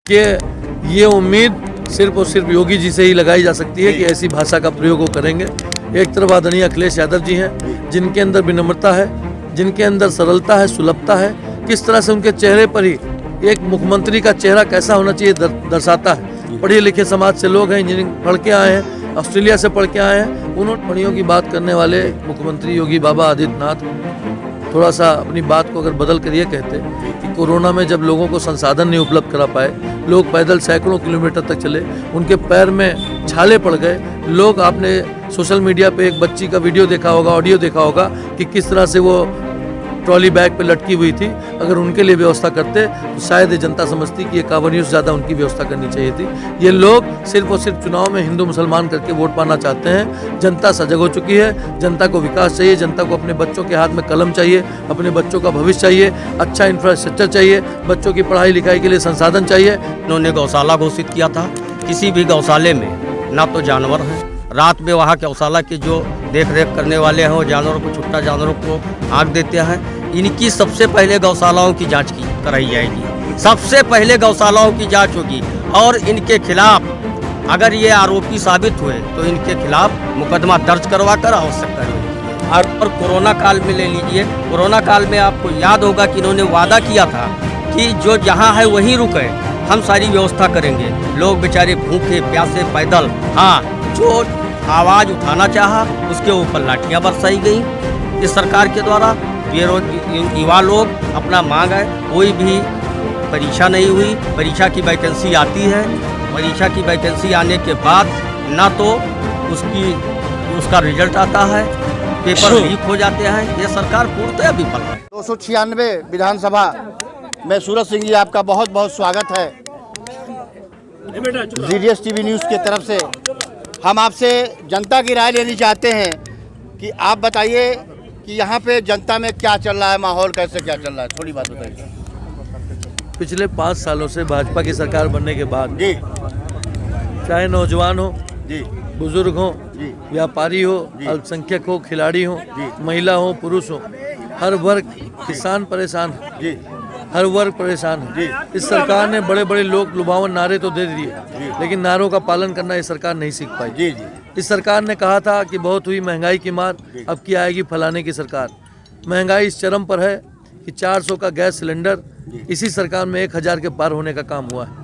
कि ये उम्मीद सिर्फ और सिर्फ योगी जी से ही लगाई जा सकती है कि ऐसी भाषा का प्रयोग वो करेंगे। एक तरफ आदरणीय अखिलेश यादव जी हैं, जिनके अंदर विनम्रता है, जिनके अंदर सरलता है, सुलभता है। किस तरह से उनके चेहरे पर ही एक मुख्यमंत्री का चेहरा कैसा होना चाहिए दर्शाता है। पढ़े लिखे समाज से लोग हैं, इंजीनियरिंग पढ़ के आए हैं, ऑस्ट्रेलिया से पढ़ के आए हैं। उन्होंने पढ़ियों की बात करने वाले मुख्यमंत्री योगी बाबा आदित्यनाथ थोड़ा सा अपनी बात को अगर बदल कर ये कहते कि कोरोना में जब लोगों को संसाधन नहीं उपलब्ध करा पाए, लोग पैदल सैकड़ों किलोमीटर तक चले, उनके पैर में छाले पड़ गए। लोग, आपने सोशल मीडिया पे एक बच्ची का वीडियो देखा होगा, ऑडियो देखा होगा कि किस तरह से वो ट्रॉली बैग पे लटकी हुई थी। अगर उनके लिए व्यवस्था करते तो शायद ये जनता समझती कि ये कांवरियों से ज़्यादा उनकी व्यवस्था करनी चाहिए थी। ये लोग सिर्फ और सिर्फ चुनाव में हिंदू मुसलमान करके वोट पाना चाहते हैं। जनता सजग हो चुकी है, जनता को विकास चाहिए, जनता को अपने बच्चों के हाथ में कलम चाहिए, अपने बच्चों का भविष्य चाहिए, अच्छा इंफ्रास्ट्रक्चर चाहिए, बच्चों की पढ़ाई लिखाई के लिए संसाधन चाहिए। उन्होंने गौशाला घोषित किया था। किसी भी गौशाले में ना तो जानवर हैं, रात में वहाँ गौशाला के जो देख रेख करने वाले हैं वो जानवरों को, छुट्टा जानवरों को आग देते हैं। इनकी सबसे पहले गौशालाओं की जांच कराई जाएगी, सबसे पहले गौशालाओं की जांच होगी और इनके खिलाफ अगर ये आरोपी साबित हुए तो इनके खिलाफ मुकदमा दर्ज करवा कर आवश्यक कार्रवाई। और कोरोना काल में ले लीजिए, कोरोना काल में आपको याद होगा कि इन्होंने वादा किया था कि जो जहाँ है वहीं रुके, हम सारी व्यवस्था करेंगे। लोग बेचारे भूखे प्यासे पैदल, हाँ, जो आवाज़ उठाना चाहा उसके ऊपर लाठियाँ बरसाई गई इस सरकार के द्वारा। युवा लोग अपना मांग है, कोई भी परीक्षा नहीं हुई, परीक्षा की वैकेंसी आती है, परीक्षा की वैकेंसी आने के बाद ना तो उसका रिजल्ट आता है, पेपर लीक हो जाते हैं। ये सरकार पूर्णतः विफल है। 296 विधानसभा में सूरज सिंह जी, आपका बहुत बहुत स्वागत है। जीडीएस टीवी न्यूज़ की तरफ से हम आपसे जनता की राय लेनी चाहते हैं कि आप बताइए कि यहाँ पे जनता में क्या चल रहा है, माहौल कैसे क्या चल रहा है, थोड़ी बात बताइए। पिछले 5 सालों से भाजपा की सरकार बनने के बाद जी, चाहे नौजवान हो जी, बुजुर्ग हो, जी, व्यापारी हो, अल्पसंख्यक हो, खिलाड़ी हो, महिला हो, पुरुष हो, हर वर्ग, किसान परेशान है जी, हर वर्ग परेशान है। इस सरकार ने बड़े बड़े लोक लुभावन नारे तो दे दिए, लेकिन नारों का पालन करना ये सरकार नहीं सीख पाई। जी, जी, इस सरकार ने कहा था कि बहुत हुई महंगाई की मार, अब की आएगी फलाने की सरकार। महंगाई इस चरम पर है कि 400 का गैस सिलेंडर इसी सरकार में 1000 के पार होने का काम हुआ है।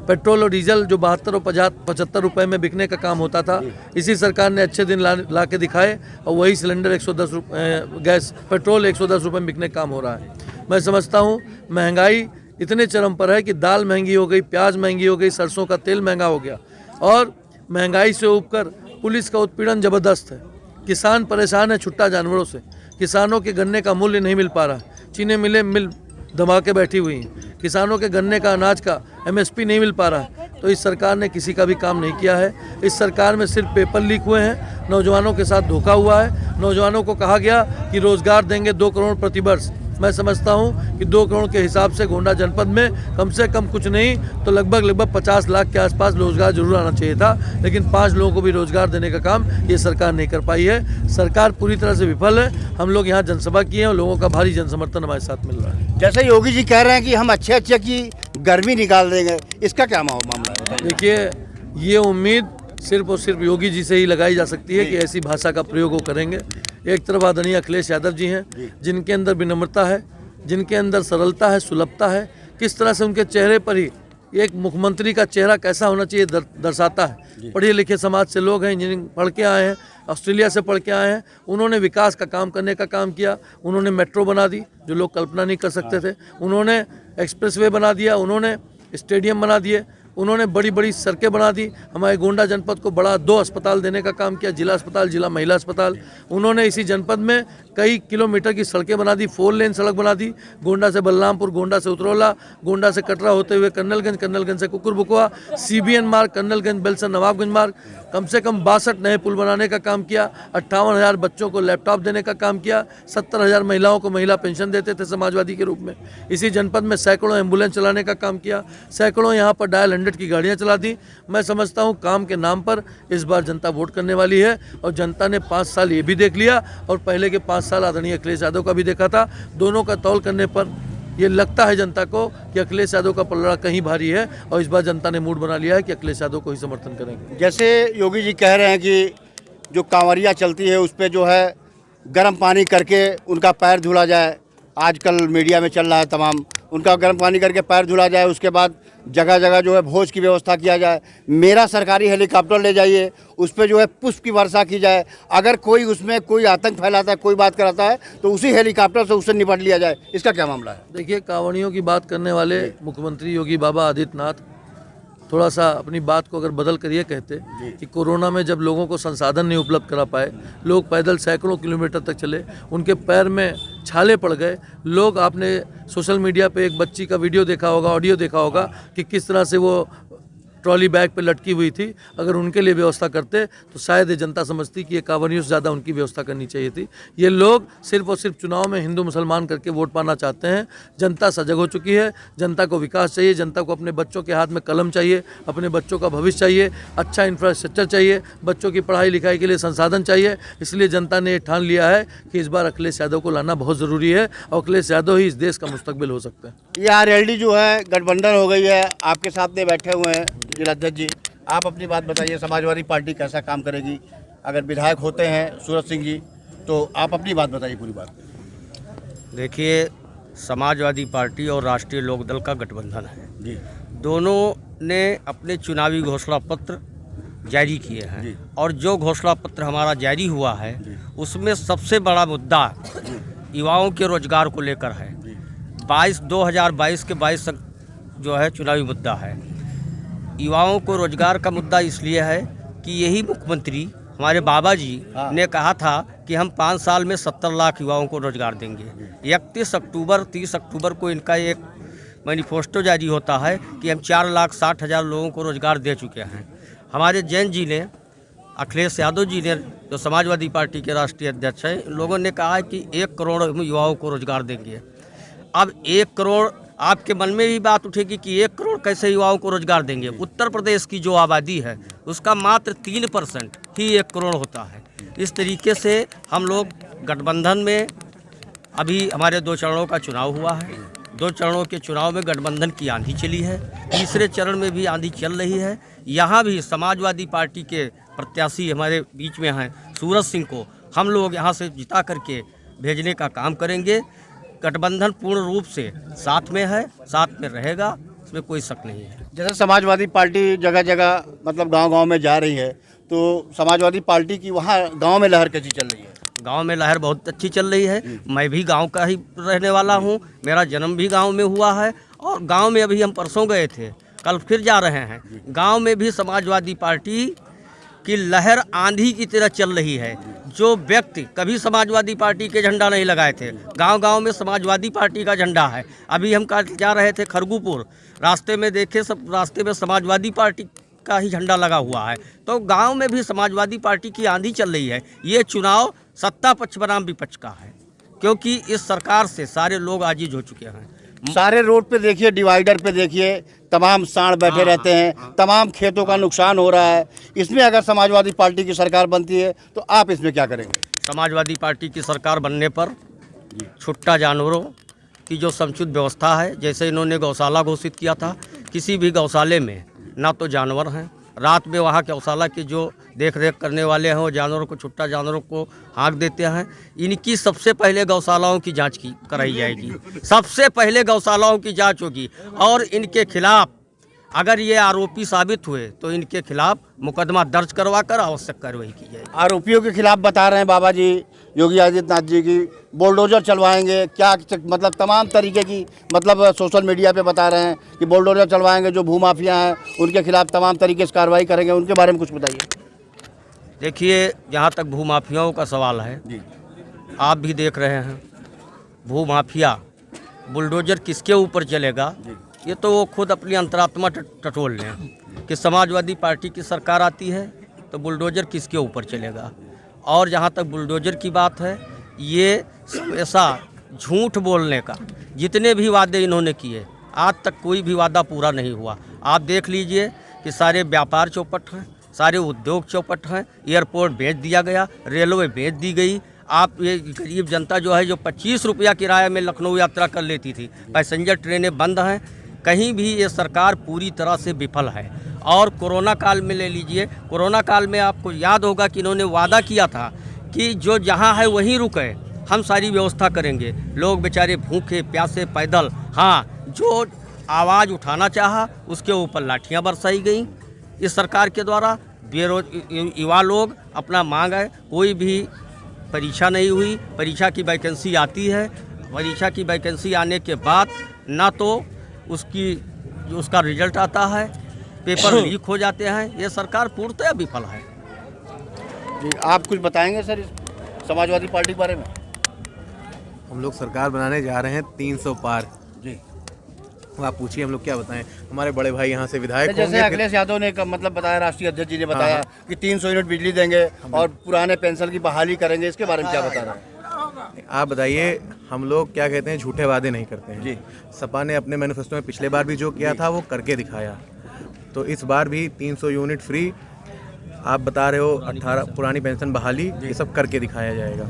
पेट्रोल और डीजल जो 72 और 75 रुपए में बिकने का काम होता था, इसी सरकार ने अच्छे दिन ला के दिखाए और वही सिलेंडर 110 रुपये, गैस पेट्रोल 110 रुपये में बिकने का काम हो रहा है। मैं समझता हूँ महंगाई इतने चरम पर है कि दाल महंगी हो गई, प्याज महंगी हो गई, सरसों का तेल महंगा हो गया और महंगाई से ऊपर पुलिस का उत्पीड़न ज़बरदस्त है। किसान परेशान है छुट्टा जानवरों से, किसानों के गन्ने का मूल्य नहीं मिल पा रहा, चीनी मिल दबा के बैठी हुई हैं, किसानों के गन्ने का अनाज का MSP नहीं मिल पा रहा है। तो इस सरकार ने किसी का भी काम नहीं किया है। इस सरकार में सिर्फ पेपर लीक हुए हैं, नौजवानों के साथ धोखा हुआ है। नौजवानों को कहा गया कि रोजगार देंगे 2 करोड़ प्रति वर्ष। मैं समझता हूं कि 2 करोड़ के हिसाब से गोंडा जनपद में कम से कम कुछ नहीं तो लगभग 50 लाख के आसपास रोजगार जरूर आना चाहिए था, लेकिन 5 लोगों को भी रोजगार देने का काम ये सरकार नहीं कर पाई है। सरकार पूरी तरह से विफल है। हम लोग यहाँ जनसभा किए हैं और लोगों का भारी जनसमर्थन हमारे साथ मिल रहा है। जैसे योगी जी कह रहे हैं कि हम अच्छे की गर्मी निकाल देंगे, इसका क्या मामला है? देखिए, ये उम्मीद सिर्फ और सिर्फ योगी जी से ही लगाई जा सकती है कि ऐसी भाषा का प्रयोग वो करेंगे। एक तरफ आदरणीय अखिलेश यादव जी हैं, जिनके अंदर विनम्रता है, जिनके अंदर सरलता है, सुलभता है। किस तरह से उनके चेहरे पर ही एक मुख्यमंत्री का चेहरा कैसा होना चाहिए दर्शाता है। पढ़े लिखे समाज से लोग हैं, इंजीनियरिंग पढ़ के आए हैं, ऑस्ट्रेलिया से पढ़ के आए हैं। उन्होंने विकास का काम करने का काम किया। उन्होंने मेट्रो बना दी जो लोग कल्पना नहीं कर सकते थे, उन्होंने एक्सप्रेसवे बना दिया, उन्होंने स्टेडियम बना दिए, उन्होंने बड़ी बड़ी सड़कें बना दी। हमारे गोंडा जनपद को बड़ा 2 अस्पताल देने का काम किया, जिला अस्पताल, जिला महिला अस्पताल। उन्होंने इसी जनपद में कई किलोमीटर की सड़कें बना दी, 4 लेन सड़क बना दी, गोंडा से बलरामपुर, गोंडा से उतरौला, गोंडा से कटरा होते हुए कन्नलगंज, कन्नलगंज से कुकुरबुकवा, CBN मार्ग, कन्नलगंज बेलसन नवाबगंज मार्ग। कम से कम 62 नए पुल बनाने का काम किया, 58,000 बच्चों को लैपटॉप देने का काम किया, 70,000 महिलाओं को महिला पेंशन देते थे समाजवादी के रूप में। इसी जनपद में सैकड़ों एम्बुलेंस चलाने का काम किया, सैकड़ों यहाँ पर डायल 100 की गाड़ियाँ चला दी। मैं समझता हूँ काम के नाम पर इस बार जनता वोट करने वाली है और जनता ने 5 साल ये भी देख लिया और पहले के 5 साल आदरणीय अखिलेश यादव का भी देखा था। दोनों का तौल करने पर ये लगता है जनता को कि अखिलेश यादव का पलड़ा कहीं भारी है और इस बार जनता ने मूड बना लिया है कि अखिलेश यादव को ही समर्थन करेंगे। जैसे योगी जी कह रहे हैं कि जो कांवरिया चलती है उस पर जो है गर्म पानी करके उनका पैर धुला जाए, आजकल मीडिया में चल रहा है तमाम, उनका गर्म पानी करके पैर धुला जाए, उसके बाद जगह जगह जो है भोज की व्यवस्था किया जाए, मेरा सरकारी हेलीकॉप्टर ले जाइए, उस पर जो है पुष्प की वर्षा की जाए, अगर कोई उसमें कोई आतंक फैलाता है, कोई बात कराता है तो उसी हेलीकॉप्टर से उससे निपट लिया जाए। इसका क्या मामला है? देखिए, कांवड़ियों की बात करने वाले मुख्यमंत्री योगी बाबा आदित्यनाथ थोड़ा सा अपनी बात को अगर बदल कर ये कहते कि कोरोना में जब लोगों को संसाधन नहीं उपलब्ध करा पाए, लोग पैदल सैकड़ों किलोमीटर तक चले, उनके पैर में छाले पड़ गए, लोग, आपने सोशल मीडिया पे एक बच्ची का वीडियो देखा होगा, ऑडियो देखा होगा कि किस तरह से वो ट्रॉली बैग पे लटकी हुई थी, अगर उनके लिए व्यवस्था करते तो शायद ये जनता समझती कि ये कांवड़ियों से ज़्यादा उनकी व्यवस्था करनी चाहिए थी। ये लोग सिर्फ और सिर्फ चुनाव में हिंदू मुसलमान करके वोट पाना चाहते हैं। जनता सजग हो चुकी है, जनता को विकास चाहिए, जनता को अपने बच्चों के हाथ में कलम चाहिए, अपने बच्चों का भविष्य चाहिए, अच्छा इंफ्रास्ट्रक्चर चाहिए, बच्चों की पढ़ाई लिखाई के लिए संसाधन चाहिए। इसलिए जनता ने ठान लिया है कि इस बार अखिलेश यादव को लाना बहुत ज़रूरी है और अखिलेश यादव ही इस देश का मुस्तकबिल हो सकते हैं। ये RLD जो है गठबंधन हो गई है, आपके सामने बैठे हुए हैं जिलाध्यक्ष जी, आप अपनी बात बताइए, समाजवादी पार्टी कैसा काम करेगी? अगर विधायक होते हैं सूरज सिंह जी तो आप अपनी बात बताइए, पूरी बात। देखिए, समाजवादी पार्टी और राष्ट्रीय लोकदल का गठबंधन है जी, दोनों ने अपने चुनावी घोषणा पत्र जारी किए हैं और जो घोषणा पत्र हमारा जारी हुआ है उसमें सबसे बड़ा मुद्दा युवाओं के रोजगार को लेकर है। 2022 के 22 तक जो है चुनावी मुद्दा है। युवाओं को रोजगार का मुद्दा इसलिए है कि यही मुख्यमंत्री हमारे बाबा जी ने कहा था कि हम 5 साल में 70 लाख युवाओं को रोजगार देंगे। 31 अक्टूबर 30 अक्टूबर को इनका एक मैनिफेस्टो जारी होता है कि हम 4,60,000 लोगों को रोजगार दे चुके हैं। हमारे जैन जी ने, अखिलेश यादव जी ने, जो समाजवादी पार्टी के राष्ट्रीय अध्यक्ष हैं, इन लोगों ने कहा है कि 1 करोड़ युवाओं को रोजगार देंगे। अब 1 करोड़, आपके मन में भी बात उठेगी कि 1 करोड़ कैसे युवाओं को रोजगार देंगे? उत्तर प्रदेश की जो आबादी है उसका मात्र 3% ही 1 करोड़ होता है। इस तरीके से हम लोग गठबंधन में, अभी हमारे 2 चरणों का चुनाव हुआ है, 2 चरणों के चुनाव में गठबंधन की आंधी चली है, तीसरे चरण में भी आंधी चल रही है। यहाँ भी समाजवादी पार्टी के प्रत्याशी हमारे बीच में हैं सूरज सिंह को हम लोग यहाँ से जिता करके भेजने का काम करेंगे। गठबंधन पूर्ण रूप से साथ में है, साथ में रहेगा, इसमें कोई शक नहीं है। जैसे समाजवादी पार्टी जगह जगह मतलब गांव-गांव में जा रही है, तो समाजवादी पार्टी की वहाँ गांव में लहर कैसी चल रही है? गांव में लहर बहुत अच्छी चल रही है। मैं भी गांव का ही रहने वाला हूं, मेरा जन्म भी गांव में हुआ है और गांव में अभी हम परसों गए थे, कल फिर जा रहे हैं। गांव में भी समाजवादी पार्टी की लहर आंधी की तरह चल रही है। जो व्यक्ति कभी समाजवादी पार्टी के झंडा नहीं लगाए थे, गांव-गांव में समाजवादी पार्टी का झंडा है। अभी हम जा रहे थे खरगुपुर, रास्ते में देखे सब रास्ते में समाजवादी पार्टी का ही झंडा लगा हुआ है। तो गांव में भी समाजवादी पार्टी की आंधी चल रही है। ये चुनाव सत्ता पक्ष बनाम विपक्ष का है, क्योंकि इस सरकार से सारे लोग आजीज हो चुके हैं। सारे रोड पे देखिए, डिवाइडर पे देखिए, तमाम सांड बैठे रहते हैं, तमाम खेतों का नुकसान हो रहा है। इसमें अगर समाजवादी पार्टी की सरकार बनती है तो आप इसमें क्या करेंगे? समाजवादी पार्टी की सरकार बनने पर छुट्टा जानवरों की जो समुचित व्यवस्था है, जैसे इन्होंने गौशाला घोषित किया था, किसी भी गौशाले में ना तो जानवर हैं, रात में वहाँ गौशाला के जो देख रेख करने वाले हैं वो जानवरों को, छुट्टा जानवरों को हाँक देते हैं। इनकी सबसे पहले गौशालाओं की जांच कराई जाएगी, सबसे पहले गौशालाओं की जांच होगी और इनके खिलाफ अगर ये आरोपी साबित हुए तो इनके खिलाफ मुकदमा दर्ज करवाकर आवश्यक कार्रवाई की जाएगी। आरोपियों के खिलाफ बता रहे हैं बाबा जी योगी आदित्यनाथ जी की बुलडोजर चलवाएंगे, क्या मतलब तमाम तरीके की, मतलब सोशल मीडिया पे बता रहे हैं कि बुलडोजर चलवाएंगे, जो भूमाफिया हैं उनके खिलाफ तमाम तरीके से कार्रवाई करेंगे। उनके बारे में कुछ बताइए। देखिए, जहाँ तक भूमाफियाओं का सवाल है, आप भी देख रहे हैं, भूमाफिया बुलडोजर किसके ऊपर चलेगा ये तो वो खुद अपनी अंतरात्मा टटोल लें कि समाजवादी पार्टी की सरकार आती है तो बुलडोजर किसके ऊपर चलेगा। और जहाँ तक बुलडोजर की बात है, ये ऐसा झूठ बोलने का, जितने भी वादे इन्होंने किए आज तक कोई भी वादा पूरा नहीं हुआ। आप देख लीजिए कि सारे व्यापार चौपट हैं, सारे उद्योग चौपट हैं, एयरपोर्ट बेच दिया गया, रेलवे बेच दी गई। आप ये गरीब जनता जो है, जो 25 रुपया किराया में लखनऊ यात्रा कर लेती थी, पैसेंजर ट्रेनें बंद हैं, कहीं भी ये सरकार पूरी तरह से विफल है। और कोरोना काल में ले लीजिए, कोरोना काल में आपको याद होगा कि इन्होंने वादा किया था कि जो जहाँ है वहीं रुके, हम सारी व्यवस्था करेंगे। लोग बेचारे भूखे प्यासे पैदल, हाँ, जो आवाज़ उठाना चाहा उसके ऊपर लाठियाँ बरसाई गई इस सरकार के द्वारा। युवा लोग अपना मांग है, कोई भी परीक्षा नहीं हुई, परीक्षा की वैकेंसी आती है, परीक्षा की वैकेंसी आने के बाद ना तो उसका रिजल्ट आता है, पेपर लीक हो जाते हैं। ये सरकार पूर्णतः विफल है। जी, आप कुछ बताएंगे सर इस समाजवादी पार्टी के बारे में? हम लोग सरकार बनाने जा रहे हैं 300 पार। जी, आप पूछिए, हम लोग क्या बताएं। हमारे बड़े भाई यहाँ से विधायक जैसे होंगे, अखिलेश यादव ने मतलब बताया, राष्ट्रीय अध्यक्ष जी ने बताया कि 300 यूनिट बिजली देंगे और पुराने पेंशन की बहाली करेंगे, इसके बारे में क्या बता रहे हैं? आप बताइए। हम लोग क्या कहते हैं, झूठे वादे नहीं करते हैं। जी। सपा ने अपने मैनिफेस्टो में पिछले बार भी जो किया था वो करके दिखाया, तो इस बार भी 300 यूनिट फ्री, आप बता रहे हो 18 पुरानी पेंशन बहाली, ये सब करके दिखाया जाएगा।